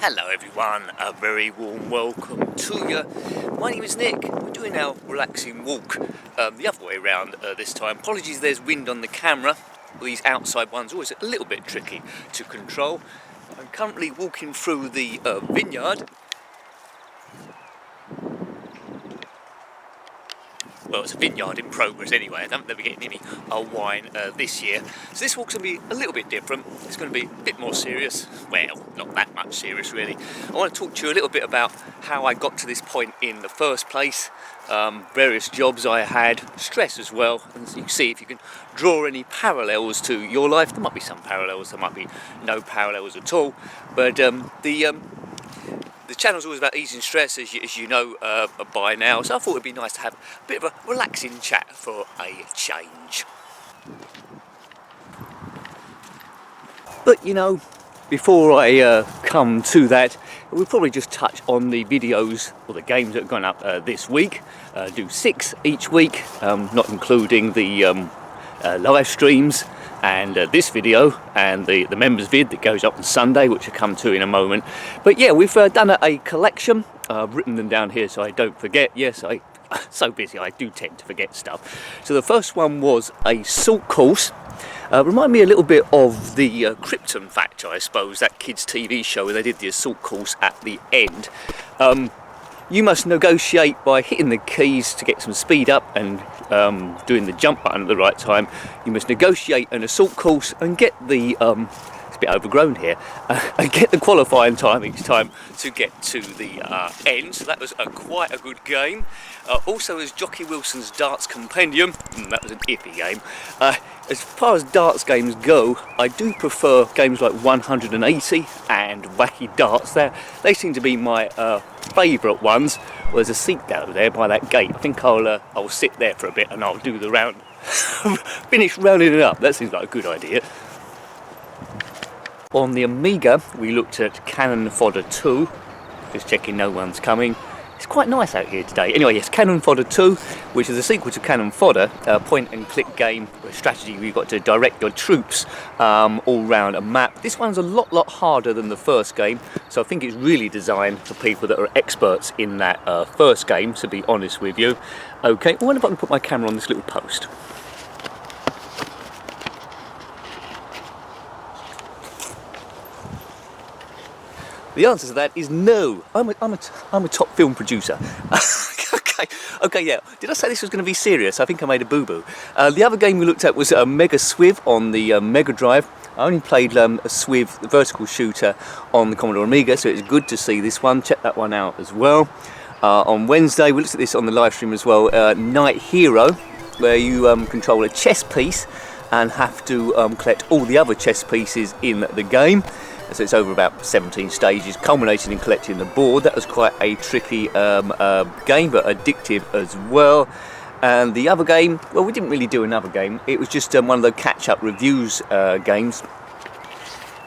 Hello everyone, a very warm welcome to you. My name is Nick. We're doing our relaxing walk the other way around this time. Apologies there's wind on the camera. These outside ones are always a little bit tricky to control. I'm currently walking through the vineyard. Well, it's a vineyard in progress anyway. I don't think we're getting any wine this year. So this walk's going to be a little bit different. It's going to be a bit more serious. Well, not that much serious really. I want to talk to you a little bit about how I got to this point in the first place. Various jobs I had, stress as well. And so you can see if you can draw any parallels to your life. There might be some parallels, there might be no parallels at all. But the channel's always about easing stress, as you know by now, so I thought it'd be nice to have a bit of a relaxing chat for a change. But you know, before I come to that, we'll probably just touch on the videos or the games that have gone up this week. Do 6 each week, not including the live streams and this video and the members vid that goes up on Sunday, which I'll come to in a moment. But yeah, we've done a collection. I've written them down here so I don't forget. Yes, I'm so busy I do tend to forget stuff. So the first one was a salt course. Remind me a little bit of the Krypton Factor, I suppose, that kids TV show where they did the assault course at the end. You must negotiate by hitting the keys to get some speed up and doing the jump button at the right time. You must negotiate an assault course and get the, it's a bit overgrown here, and get the qualifying time each time to get to the end. So that was quite a good game. Also as Jockey Wilson's Darts Compendium, that was an iffy game. As far as darts games go, I do prefer games like 180 and Wacky Darts. They seem to be my favourite ones. Well, there's a seat down there by that gate. I think I'll sit there for a bit and I'll do the round. Finish rounding it up. That seems like a good idea. On the Amiga, we looked at Cannon Fodder 2. Just checking no one's coming. It's quite nice out here today. Anyway, yes, Cannon Fodder 2, which is a sequel to Cannon Fodder, a point and click game, a strategy where you've got to direct your troops all round a map. This one's a lot harder than the first game, so I think it's really designed for people that are experts in that first game, to be honest with you. Okay, I wonder if I can put my camera on this little post. The answer to that is no. I'm a top film producer. Okay, yeah. Did I say this was going to be serious? I think I made a boo-boo. The other game we looked at was Mega Swiv on the Mega Drive. I only played a Swiv, the vertical shooter, on the Commodore Amiga, so it's good to see this one. Check that one out as well. On Wednesday, we looked at this on the live stream as well, Night Hero, where you control a chess piece and have to collect all the other chess pieces in the game. So it's over about 17 stages, culminating in collecting the board. That was quite a tricky game, but addictive as well. And the other game, well, we didn't really do another game. It was just one of the catch-up reviews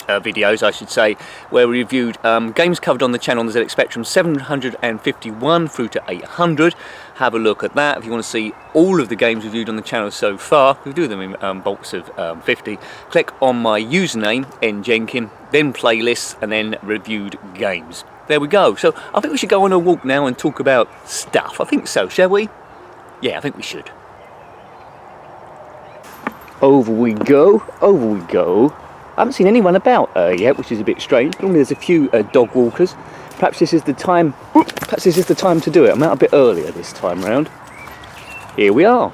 videos, I should say, where we reviewed games covered on the channel on the ZX Spectrum 751 through to 800. Have a look at that if you want to see all of the games reviewed on the channel so far. We do them in bulks of 50. Click on my username, njenkin, then playlists, and then reviewed games. There we go. So I think we should go on a walk now and talk about stuff. I think so, shall we? Yeah, I think we should. Over we go, over we go. I haven't seen anyone about yet, which is a bit strange. Normally there's a few dog walkers. Perhaps this is the time. Perhaps this is the time to do it. I'm out a bit earlier this time round. Here we are.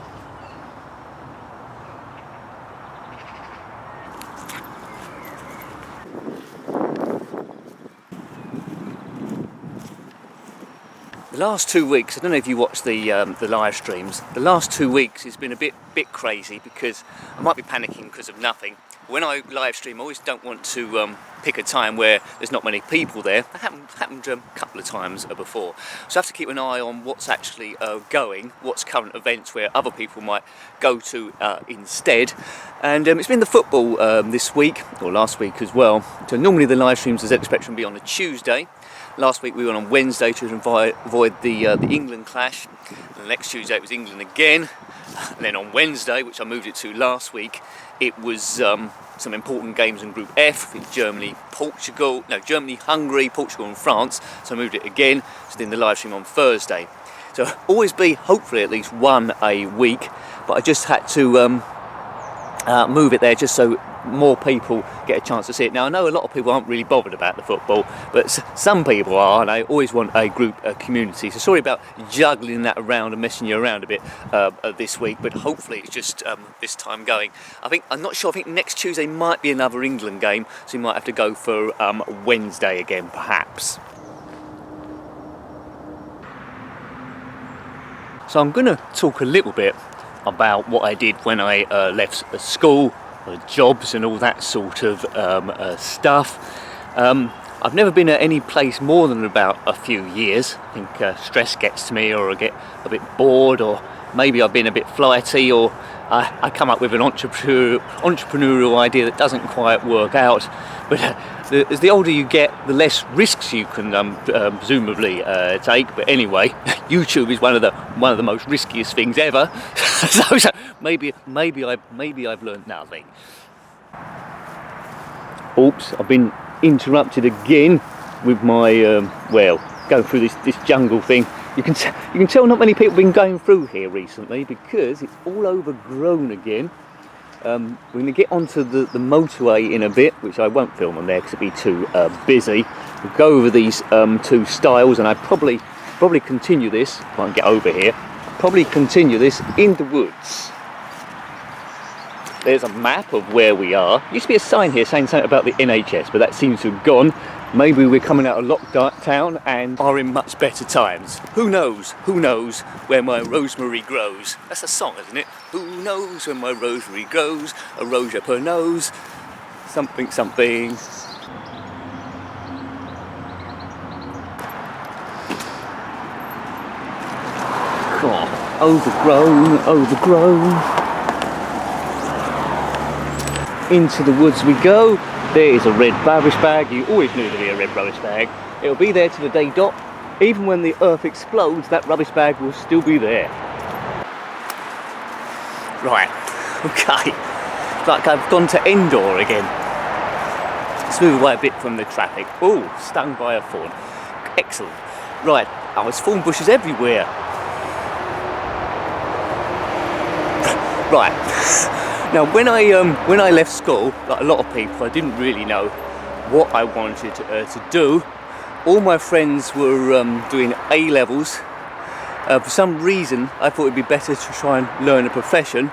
The last 2 weeks, I don't know if you watched the live streams. The last 2 weeks has been a bit crazy because I might be panicking because of nothing. When I live stream, I always don't want to pick a time where there's not many people there. That happened a couple of times before. So I have to keep an eye on what's actually going, what's current events where other people might go to instead. And it's been the football this week, or last week as well. So normally the live streams of ZX Spectrum be on a Tuesday. Last week we went on Wednesday to avoid the England clash. And the next Tuesday it was England again. And then on Wednesday, which I moved it to last week, it was some important games in Group F, in Germany, Hungary, Portugal and France. So I moved it again, so then the live stream on Thursday. So always be hopefully at least one a week, but I just had to move it there just so more people get a chance to see it. Now I know a lot of people aren't really bothered about the football, but some people are, and I always want a community. So sorry about juggling that around and messing you around a bit this week, but hopefully it's just this time going. I'm not sure, I think next Tuesday might be another England game, so you might have to go for Wednesday again perhaps. So I'm going to talk a little bit about what I did when I left school, jobs and all that sort of stuff. I've never been at any place more than about a few years. I think stress gets to me, or I get a bit bored, or maybe I've been a bit flighty, or I come up with an entrepreneurial idea that doesn't quite work out. But as the older you get, the less risks you can presumably take. But anyway, YouTube is one of the most riskiest things ever. so maybe I've learned nothing. Oops, I've been interrupted again with my going through this jungle thing. You can tell not many people have been going through here recently because it's all overgrown again. We're going to get onto the motorway in a bit, which I won't film on there because it'd be too busy. We'll go over these two styles, and I probably continue this. If I can get over here, probably continue this in the woods. There's a map of where we are. Used to be a sign here saying something about the NHS, but that seems to have gone. Maybe we're coming out of lockdown and are in much better times. Who knows? Who knows where my rosemary grows? That's a song, isn't it? Who knows when my rosemary grows? A rose up her nose. Something, something. God, overgrown. Into the woods we go. There is a red rubbish bag. You always knew there'd be a red rubbish bag. It'll be there to the day dot. Even when the earth explodes, that rubbish bag will still be there. Right, okay. It's like I've gone to Endor again. Let's move away a bit from the traffic. Oh, stung by a thorn. Excellent. Right, there's thorn bushes everywhere. Right. Now, when I left school, like a lot of people, I didn't really know what I wanted to do. All my friends were doing A levels. For some reason, I thought it'd be better to try and learn a profession.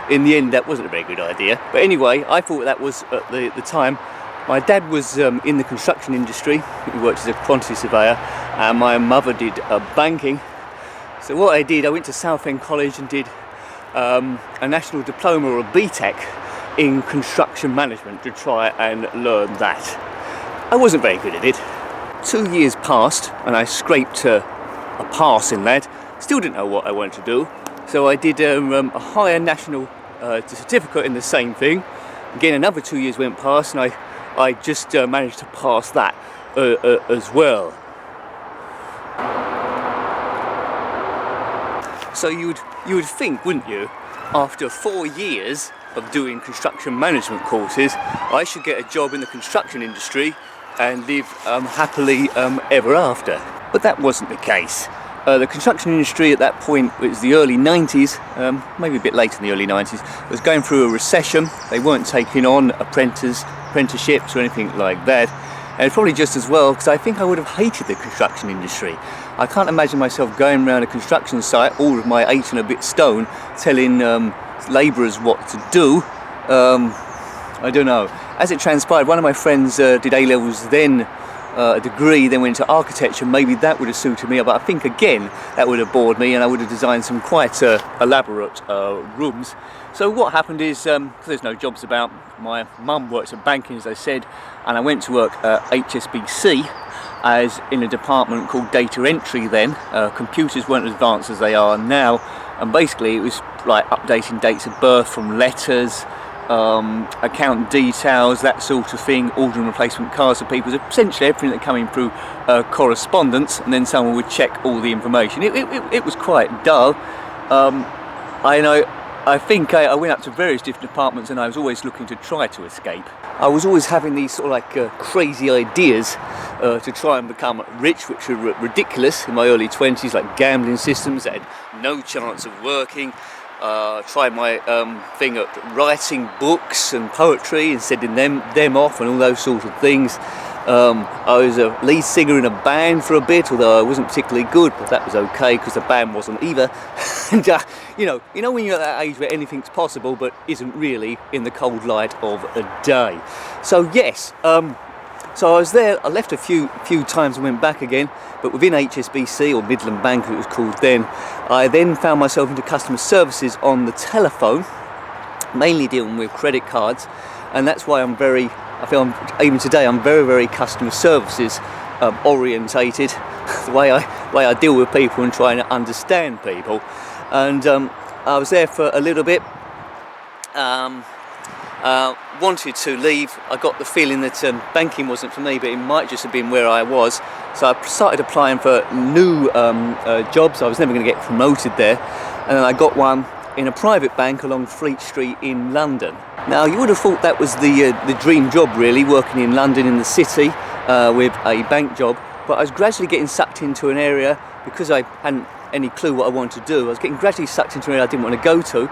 In the end, that wasn't a very good idea. But anyway, I thought that was at the time. My dad was in the construction industry. He worked as a quantity surveyor, and my mother did banking. So what I did, I went to Southend College and did a national diploma or a BTEC in construction management to try and learn that. I wasn't very good at it. 2 years passed and I scraped a pass in that. Still didn't know what I wanted to do, so I did a higher national certificate in the same thing. Again, another 2 years went past and I just managed to pass that as well. So you would think, wouldn't you, after 4 years of doing construction management courses, I should get a job in the construction industry and live happily ever after. But that wasn't the case. The construction industry at that point, it was the early 90s, maybe a bit later in the early 90s, was going through a recession. They weren't taking on apprenticeships or anything like that. And probably just as well, because I think I would have hated the construction industry. I can't imagine myself going around a construction site, all of my 8 and a bit stone, telling labourers what to do. I don't know. As it transpired, one of my friends did A-levels then, a degree, then went into architecture. Maybe that would have suited me, but I think again that would have bored me and I would have designed some quite elaborate rooms. So what happened is, because there's no jobs about, my mum works at banking, as I said, and I went to work at HSBC as in a department called data entry then. Computers weren't as advanced as they are now, and basically it was like updating dates of birth from letters, account details, that sort of thing, ordering replacement cars for people, essentially everything that coming through correspondence, and then someone would check all the information. It was quite dull. I know I think I went up to various different departments and I was always looking to try to escape. I was always having these sort of like crazy ideas to try and become rich, which were ridiculous in my early 20s, like gambling systems that had no chance of working. Tried my thing at writing books and poetry and sending them off and all those sorts of things. I was a lead singer in a band for a bit, although I wasn't particularly good, but that was okay because the band wasn't either. And you know when you're at that age where anything's possible but isn't really in the cold light of a day. So yes, so I was there. I left a few times and went back again, but within HSBC, or Midland Bank it was called then, I then found myself into customer services on the telephone, mainly dealing with credit cards, and that's why even today I'm very customer services orientated. The way I deal with people and trying to understand people. And I was there for a little bit. Wanted to leave. I got the feeling that banking wasn't for me, but it might just have been where I was. So I started applying for new jobs. I was never going to get promoted there, and then I got one in a private bank along Fleet Street in London. Now you would have thought that was the dream job really, working in London in the city with a bank job, but I was gradually getting sucked into an area because I hadn't any clue what I wanted to do. I was getting gradually sucked into an area I didn't want to go to.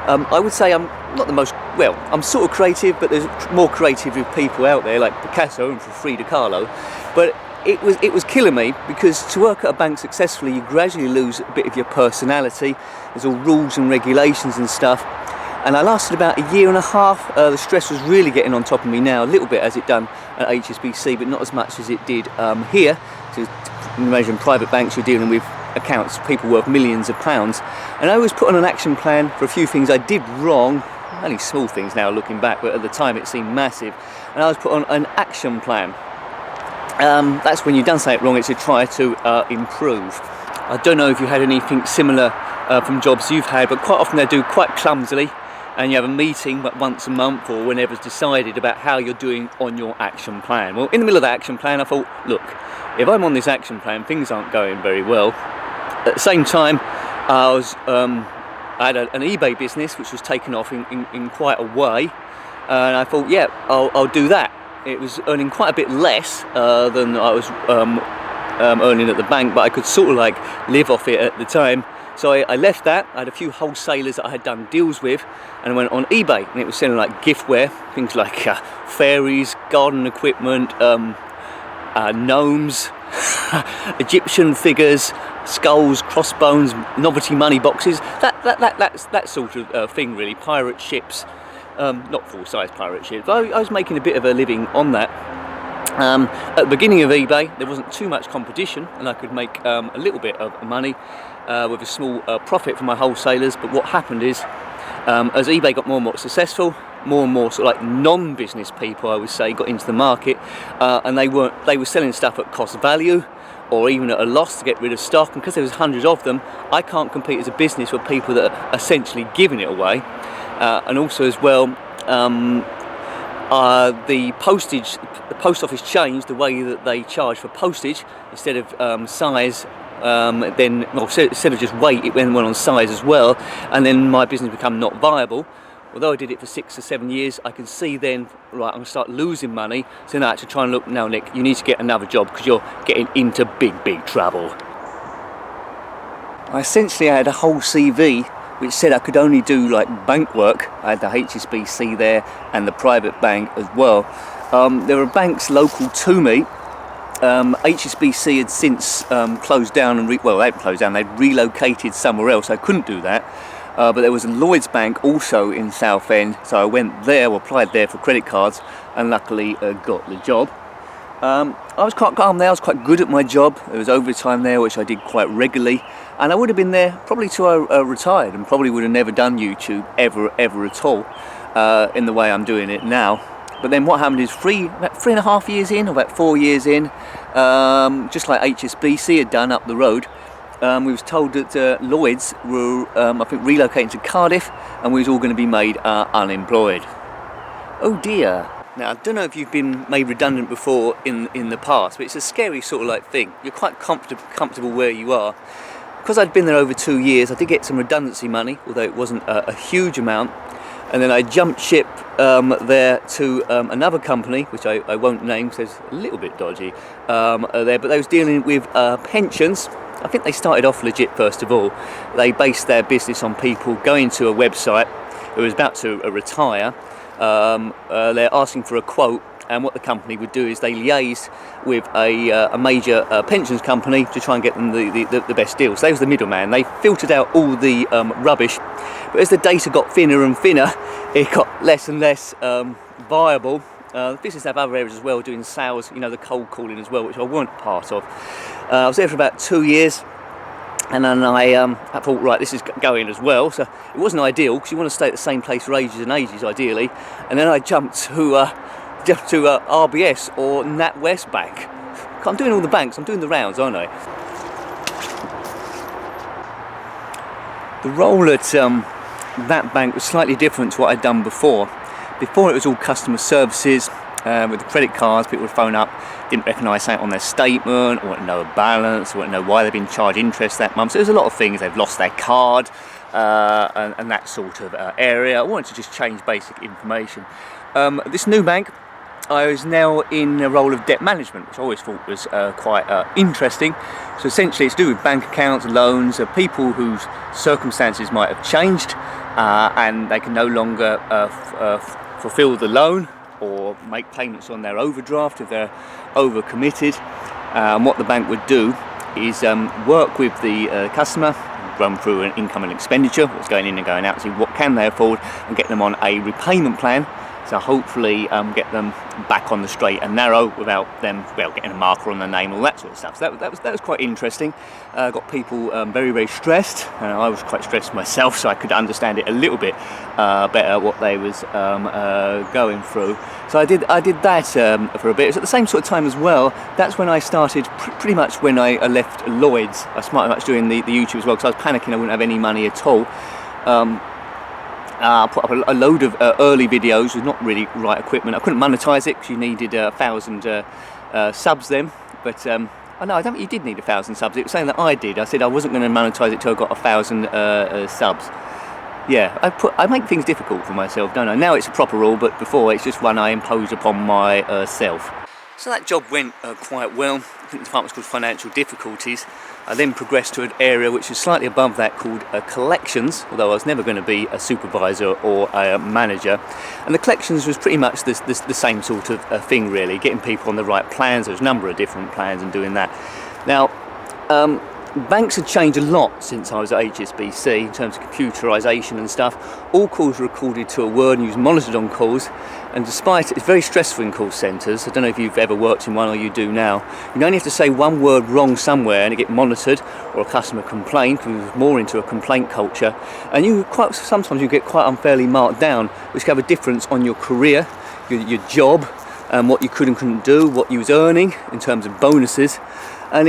I would say I'm not the most, well, I'm sort of creative, but there's more creative people out there like Picasso and Frida Kahlo, but it was killing me because to work at a bank successfully you gradually lose a bit of your personality. There's all rules and regulations and stuff, and I lasted about a year and a half. The stress was really getting on top of me now, a little bit as it done at HSBC, but not as much as it did here. So imagine private banks, you're dealing with accounts, people worth millions of pounds, and I always put on an action plan for a few things I did wrong, only small things now looking back, but at the time it seemed massive, and I always put on an action plan. That's when you've done something wrong, it's to try to improve. I don't know if you had anything similar from jobs you've had, but quite often they do quite clumsily, and you have a meeting but once a month or whenever it's decided about how you're doing on your action plan. Well, in the middle of that action plan I thought, look, if I'm on this action plan, things aren't going very well. At the same time, I had an eBay business which was taken off in quite a way, and I thought, yeah, I'll do that. It was earning quite a bit less than I was earning at the bank, but I could sort of like live off it at the time. So I left that. I had a few wholesalers that I had done deals with, and I went on eBay, and it was selling like giftware, things like fairies, garden equipment, gnomes, Egyptian figures, skulls, crossbones, novelty money boxes, that sort of thing really. Pirate ships, not full-size pirate ships. I was making a bit of a living on that. At the beginning of eBay there wasn't too much competition and I could make a little bit of money with a small profit from my wholesalers, but what happened is as eBay got more and more successful, more and more sort of like non-business people, I would say, got into the market, and they were selling stuff at cost value or even at a loss to get rid of stock, and because there was hundreds of them, I can't compete as a business with people that are essentially giving it away. And also as well, the post office changed the way that they charge for postage. Instead of size, instead of just weight, it went on size as well, and then my business became not viable. Although I did it for 6 or 7 years, I can see then, right, I'm going to start losing money. So now I had to try and look, now Nick, you need to get another job because you're getting into big trouble. I essentially had a whole CV which said I could only do like bank work. I had the HSBC there and the private bank as well. There were banks local to me. HSBC had since closed down and they hadn't closed down, they'd relocated somewhere else. I couldn't do that. But there was a Lloyd's Bank also in Southend, so I went there, applied there for credit cards, and luckily got the job. I was quite calm there, I was quite good at my job. There was overtime there, which I did quite regularly, and I would have been there probably till I retired, and probably would have never done YouTube ever at all in the way I'm doing it now. But then what happened is about 3.5 years in, or about 4 years in, just like HSBC had done up the road, we was told that Lloyd's were, I think, relocating to Cardiff, and we was all going to be made unemployed. Oh dear. Now, I don't know if you've been made redundant before in the past, but it's a scary sort of like thing. You're quite comfortable where you are, because I'd been there over 2 years, I did get some redundancy money, although it wasn't a huge amount. And then I jumped ship there to another company, which I won't name because it's a little bit dodgy there, but they was dealing with pensions. I think they started off legit first of all. They based their business on people going to a website who was about to retire. They're asking for a quote, and what the company would do is they liaised with a major pensions company to try and get them the best deal. So they was the middleman. They filtered out all the rubbish, but as the data got thinner and thinner, it got less and less viable. The business have other areas as well, doing sales, you know, the cold calling as well, which I weren't part of. I was there for about 2 years, and then I thought, right, this is going as well. So it wasn't ideal because you want to stay at the same place for ages and ages, ideally. And then I jumped to RBS or NatWest Bank. I'm doing all the banks, I'm doing the rounds, aren't I? The role at that bank was slightly different to what I'd done before. Before it was all customer services, with the credit cards, people would phone up, didn't recognise something on their statement, or wouldn't know a balance, or wouldn't know why they've been charged interest that month. So there's a lot of things, they've lost their card, and that sort of area. I wanted to just change basic information. This new bank, I was now in a role of debt management, which I always thought was quite interesting. So essentially it's to do with bank accounts, loans, people whose circumstances might have changed, and they can no longer fulfill the loan or make payments on their overdraft if they're overcommitted. What the bank would do is work with the customer, run through an income and expenditure, what's going in and going out, see what can they afford, and get them on a repayment plan. So hopefully get them back on the straight and narrow without them, well, getting a marker on their name, all that sort of stuff. So that was quite interesting. Got people very, very stressed. I was quite stressed myself, so I could understand it a little bit better what they was going through. So I did that for a bit. It was at the same sort of time as well. That's when I started, pretty much when I left Lloyd's. I started much doing the YouTube as well, because I was panicking I wouldn't have any money at all. Put up a load of early videos with not really right equipment. I couldn't monetize it because you needed 1,000 subs then, but no, I don't think you did need 1,000 subs. It was something that I did. I said I wasn't going to monetize it till I got 1,000 subs. Yeah, I make things difficult for myself, don't I? Now it's a proper rule, but before it's just one I imposed upon myself. So that job went quite well. I think the department's called financial difficulties. I then progressed to an area which is slightly above that called collections, although I was never going to be a supervisor or a manager. And the collections was pretty much the same sort of thing, really, getting people on the right plans. There's a number of different plans and doing that. Now, banks had changed a lot since I was at HSBC in terms of computerisation and stuff. All calls were recorded to a word and you was monitored on calls. And despite it's very stressful in call centres. I don't know if you've ever worked in one or you do now. You only have to say one word wrong somewhere and it get monitored, or a customer complaint, because we was more into a complaint culture. And sometimes you get quite unfairly marked down, which can have a difference on your career, your job, and what you could and couldn't do, what you was earning in terms of bonuses. And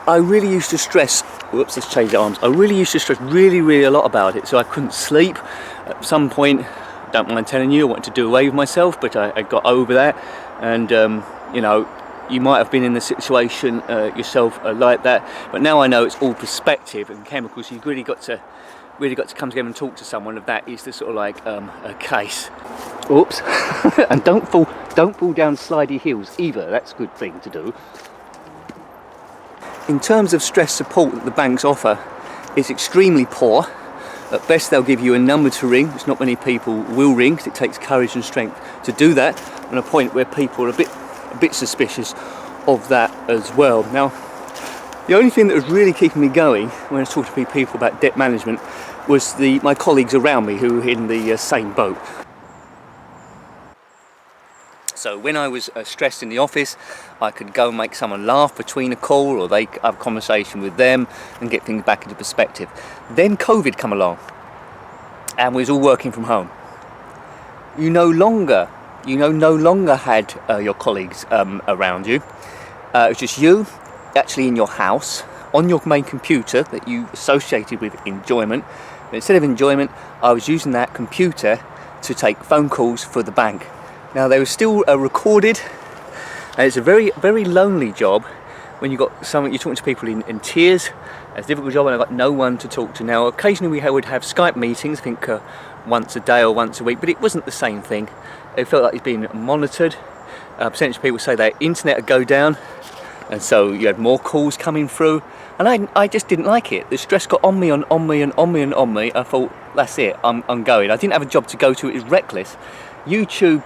I really used to stress, whoops, let's change the arms. I really used to stress really a lot about it. So I couldn't sleep. At some point, don't mind telling you, I wanted to do away with myself, but I got over that. And you know, you might have been in the situation yourself like that, but now I know it's all perspective and chemicals. You've really got to come together and talk to someone of that is the sort of like a case. Oops. And don't fall down slidey hills either. That's a good thing to do. In terms of stress support that the banks offer, it's extremely poor. At best they'll give you a number to ring, which not many people will ring, because it takes courage and strength to do that, on a point where people are a bit suspicious of that as well. Now, the only thing that was really keeping me going when I was talking to people about debt management was my colleagues around me who were in the same boat. So when I was stressed in the office, I could go and make someone laugh between a call, or they have a conversation with them and get things back into perspective. Then COVID come along and we was all working from home. You no longer had your colleagues around you. It was just you actually in your house on your main computer that you associated with enjoyment. But instead of enjoyment, I was using that computer to take phone calls for the bank. Now they were still recorded, and it's a very lonely job when you've got someone, you're talking to people in tears. It's a difficult job, and I've got no one to talk to now. Occasionally we would have Skype meetings, I think once a day or once a week, but it wasn't the same thing. It felt like it's being monitored. Potentially people say their internet would go down, and so you had more calls coming through, and I just didn't like it. The stress got on me. I thought, that's it, I'm going. I didn't have a job to go to. It was reckless. YouTube,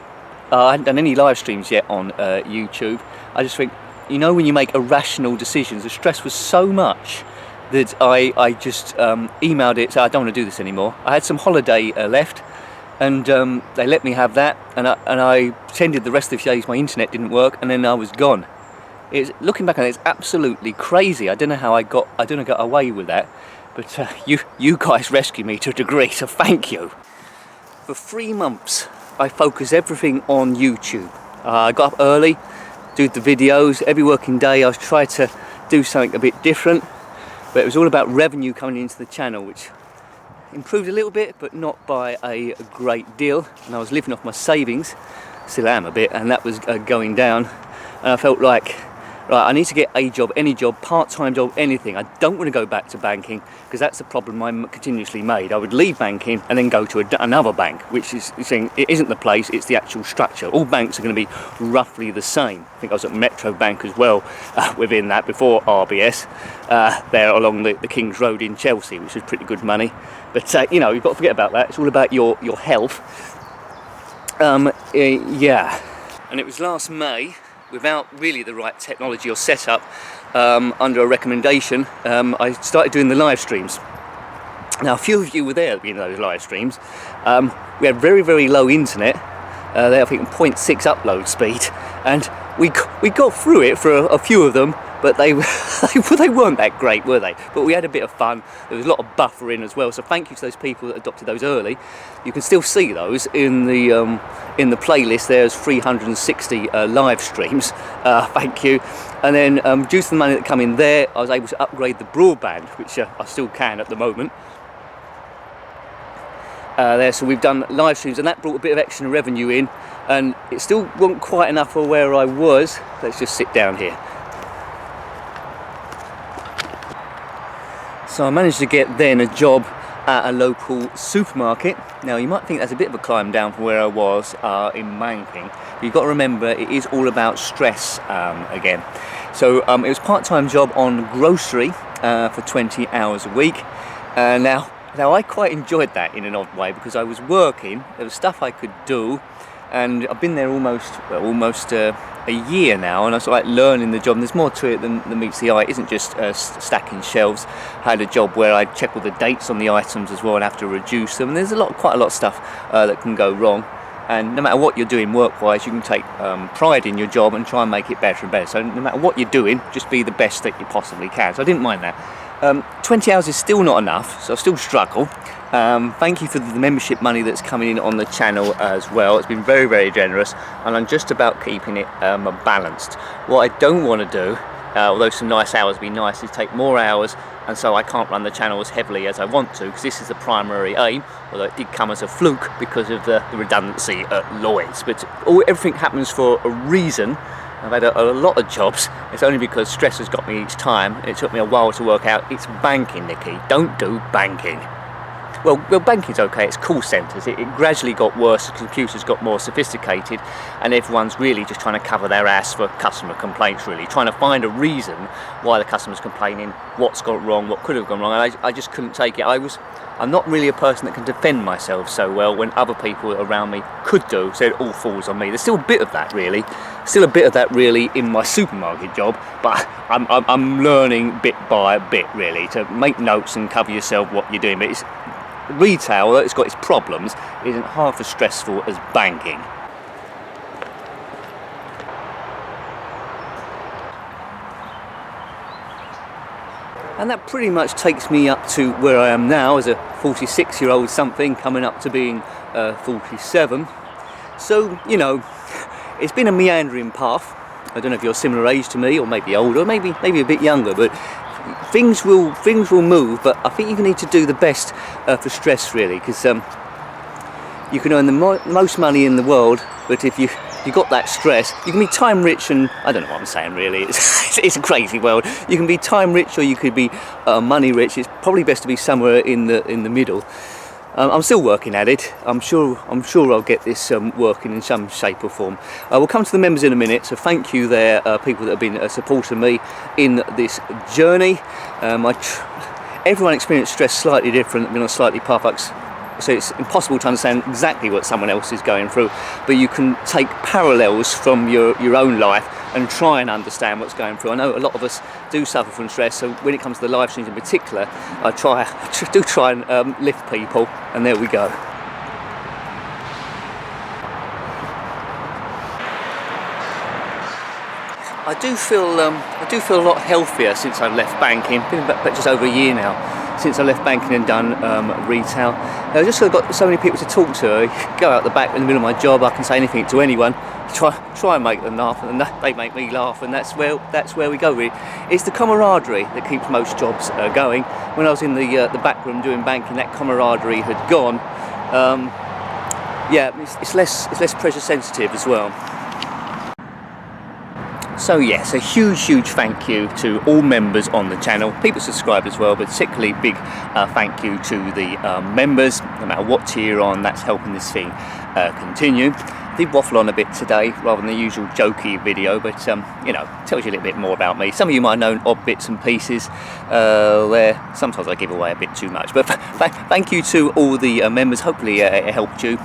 I hadn't done any live streams yet on YouTube. I just think, you know, when you make irrational decisions, the stress was so much that I just emailed it, so I don't want to do this anymore. I had some holiday left, and they let me have that, and I pretended the rest of the days my internet didn't work, and then I was gone. Looking back on it, it's absolutely crazy. I don't know how I got away with that, but you guys rescued me to a degree, so thank you. For 3 months, I focused everything on YouTube. I got up early, do the videos every working day. I was trying to do something a bit different, but it was all about revenue coming into the channel, which improved a little bit, but not by a great deal. And I was living off my savings, still am a bit, and that was going down. And I felt like, right, I need to get a job, any job, part-time job, anything. I don't want to go back to banking, because that's the problem I'm continuously made. I would leave banking and then go to another bank, which is saying it isn't the place, it's the actual structure. All banks are going to be roughly the same. I think I was at Metro Bank as well within that, before RBS, there along the King's Road in Chelsea, which was pretty good money. But, you know, you've got to forget about that. It's all about your health. Yeah. And it was last May, without really the right technology or setup, under a recommendation, I started doing the live streams. Now, a few of you were there in those live streams. We had very, very low internet. They have, I think, 0.6 upload speed, and we got through it for a few of them, but they weren't that great, were they? But we had a bit of fun. There was a lot of buffering as well, so thank you to those people that adopted those early. You can still see those in the playlist. There's 360 live streams. Thank you. And then due to the money that come in there, I was able to upgrade the broadband, which I still can at the moment. So we've done live streams, and that brought a bit of extra revenue in, and it still wasn't quite enough for where I was. Let's just sit down here. So I managed to get then a job at a local supermarket. Now, you might think that's a bit of a climb down from where I was in banking, but you've got to remember it is all about stress again. So it was a part-time job on grocery for 20 hours a week. Now I quite enjoyed that in an odd way, because I was working, there was stuff I could do, and I've been there almost a year now, and I was like learning the job, and there's more to it than meets the eye. It isn't just stacking shelves. I had a job where I check all the dates on the items as well and have to reduce them, and there's quite a lot of stuff that can go wrong. And no matter what you're doing work-wise, you can take pride in your job and try and make it better and better. So no matter what you're doing, just be the best that you possibly can. So I didn't mind that. 20 hours is still not enough, so I still struggle. Thank you for the membership money that's coming in on the channel as well. It's been very, very generous, and I'm just about keeping it balanced. What I don't want to do, although some nice hours would be nice, is take more hours, and so I can't run the channel as heavily as I want to, because this is the primary aim, although it did come as a fluke because of the redundancy at Lloyd's. But everything happens for a reason. I've had a lot of jobs. It's only because stress has got me each time. It took me a while to work out it's banking, Nicky. Don't do banking. Well, banking's okay. It's call centres. It gradually got worse as computers got more sophisticated, and everyone's really just trying to cover their ass for customer complaints, really. Trying to find a reason why the customer's complaining, what's gone wrong, what could have gone wrong. And I just couldn't take it. I'm not really a person that can defend myself so well when other people around me could do, so it all falls on me. There's still a bit of that really in my supermarket job, but I'm learning bit by bit really to make notes and cover yourself what you're doing. But it's retail, although it's got its problems, isn't half as stressful as banking. And that pretty much takes me up to where I am now as a 46-year-old something, coming up to being 47. So, you know, it's been a meandering path. I don't know if you're a similar age to me, or maybe older, maybe a bit younger, but things will move. But I think you need to do the best for stress, really, because you can earn the most money in the world, but if you you've got that stress. You can be time rich and, I don't know what I'm saying really, it's a crazy world. You can be time rich or you could be money rich. It's probably best to be somewhere in the middle. I'm still working at it. I'm sure I'll get this working in some shape or form. We'll come to the members in a minute, so thank you there, people that have been supporting me in this journey. Everyone experienced stress slightly different, been on slightly paths, so it's impossible to understand exactly what someone else is going through, but you can take parallels from your own life and try and understand what's going through. I know a lot of us do suffer from stress, so when it comes to the live streams in particular, I do try and lift people, and there we go. I do feel a lot healthier since I left banking. Been about just over a year now since I left banking and done retail. I've just got so many people to talk to. I go out the back in the middle of my job, I can say anything to anyone. Try and make them laugh, and they make me laugh, and that's where we go. Really, it's the camaraderie that keeps most jobs going. When I was in the back room doing banking, that camaraderie had gone. Yeah, it's less pressure sensitive as well. So yes, a huge thank you to all members on the channel, people subscribed as well, but particularly big thank you to the members. No matter what tier you're on, that's helping this thing continue. I did waffle on a bit today rather than the usual jokey video, but you know, tells you a little bit more about me. Some of you might know odd bits and pieces there. Sometimes I give away a bit too much, but thank you to all the members. Hopefully it helped you.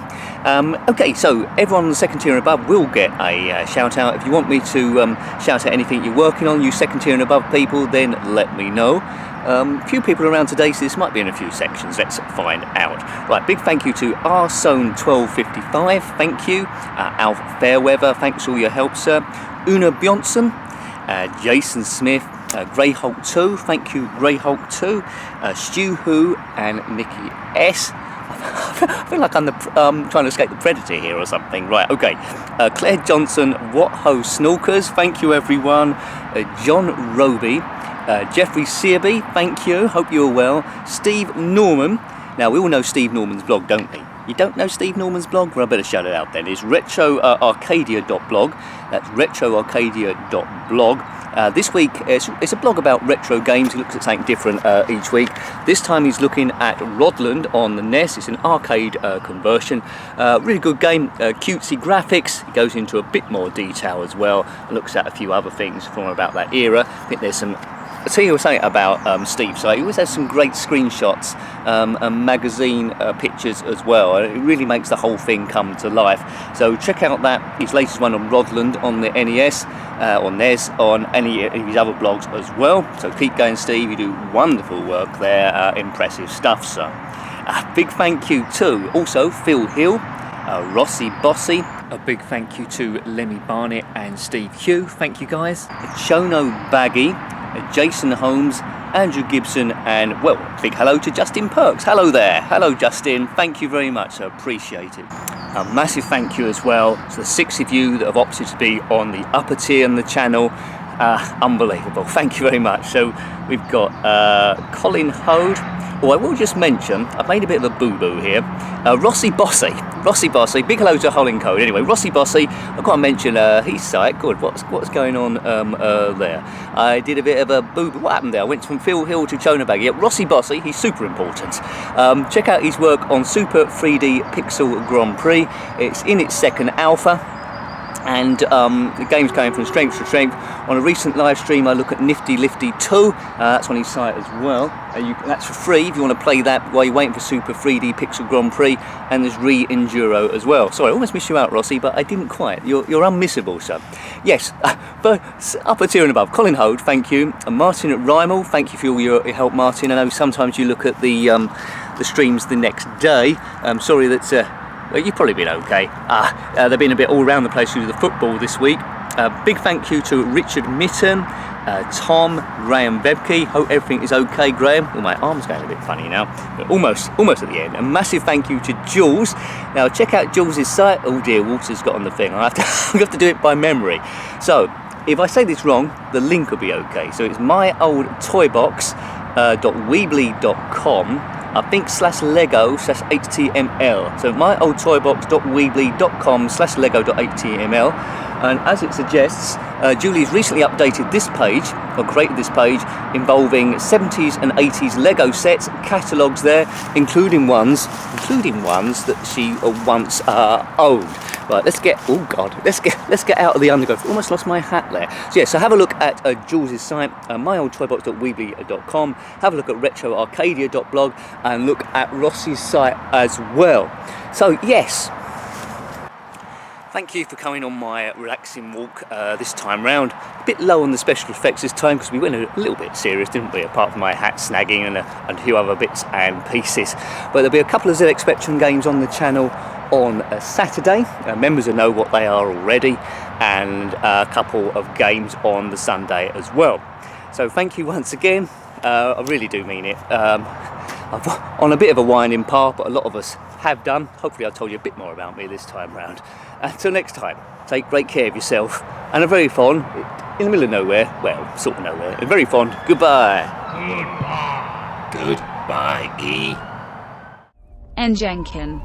Okay, so everyone on the second tier and above will get a shout out. If you want me to shout out anything you're working on, you second tier and above people, then let me know. A few people around today, so this might be in a few sections. Let's find out. Right, big thank you to Rzone1255, thank you. Alf Fairweather, thanks for all your help, sir. Una Bjonsson, Jason Smith, Greyhawk2, thank you Greyhawk2, Stu Who and Nikki S. I feel like I'm trying to escape the predator here or something. Right, okay. Claire Johnson, What Ho Snorkers, thank you everyone. John Roby, Jeffrey Searby, thank you, hope you're well. Steve Norman, now we all know Steve Norman's blog, don't we? You don't know Steve Norman's blog? Well, I better shout it out then. It's retroarcadia.blog. That's retroarcadia.blog. This week, it's a blog about retro games. He looks at something different each week. This time he's looking at Rodland on the NES. It's an arcade conversion. Really good game, cutesy graphics. He goes into a bit more detail as well. And looks at a few other things from about that era. I think there's some... I'll tell you something about Steve. So he always has some great screenshots and magazine pictures as well. It really makes the whole thing come to life. So check out that, his latest one on Rodland on the NES, or NES, on any of his other blogs as well. So keep going, Steve. You do wonderful work there. Impressive stuff, sir. Big thank you to also Phil Hill, Rossi Bossy. A big thank you to Lemmy Barnett and Steve Hugh. Thank you guys. Chono Baggy, Jason Holmes, Andrew Gibson, and, well, big hello to Justin Perks. Hello there. Hello, Justin. Thank you very much. I appreciate it. A massive thank you as well to the 6 of you that have opted to be on the upper tier on the channel. Unbelievable. Thank you very much. So we've got Colin Hode. Oh, I will just mention, I've made a bit of a boo-boo here. Rossi Bossy, big hello to Holling Code. Anyway, Rossi Bossy, I've got to mention his site. Good, what's going on there? I did a bit of a boo-boo. What happened there? I went from Phil Hill to Chonabag. Yeah, Rossi Bossy, he's super important. Check out his work on Super 3D Pixel Grand Prix. It's in its second alpha. And the game's going from strength to strength. On a recent live stream, I look at Nifty Lifty 2. That's on his site as well. That's for free if you want to play that while you're waiting for Super 3D Pixel Grand Prix. And there's Re-Enduro as well. Sorry, I almost missed you out, Rossi, but I didn't quite. You're unmissable, sir. Yes, but upper tier and above. Colin Hode, thank you. And Martin at Rymel, thank you for all your help, Martin. I know sometimes you look at the streams the next day. I'm sorry that... well, you've probably been okay. They've been a bit all around the place due to the football this week. Big thank you to Richard Mitten, Tom, Graham Bebke. Hope everything is okay, Graham. Oh, my arm's going a bit funny now, but almost at the end. A massive thank you to Jules. Now check out Jules's site. Oh dear, Walter's got on the thing. I have to do it by memory. So if I say this wrong, the link will be okay. So it's myoldtoybox.weebly.com. I think /lego/html. So myoldtoybox.weebly.com/lego.html. And as it suggests, Julie's recently updated this page, or created this page, involving 70s and 80s Lego sets, catalogues there, including ones that she once owned. Right, let's get out of the undergrowth. Almost lost my hat there. So yeah, so have a look at Jules' site, myoldtoybox.weebly.com. Have a look at retroarcadia.blog and look at Ross's site as well. So yes, thank you for coming on my relaxing walk this time round. A bit low on the special effects this time because we went a little bit serious, didn't we? Apart from my hat snagging and a few other bits and pieces. But there'll be a couple of ZX Spectrum games on the channel on a Saturday. Members will know what they are already, and a couple of games on the Sunday as well. So thank you once again. I really do mean it. I'm on a bit of a winding path, but a lot of us have done. Hopefully I told you a bit more about me this time round. Until next time, take great care of yourself, and a very fond, in the middle of nowhere, well, sort of nowhere, a very fond goodbye. Goodbye. Goodbye, E. And Jenkin.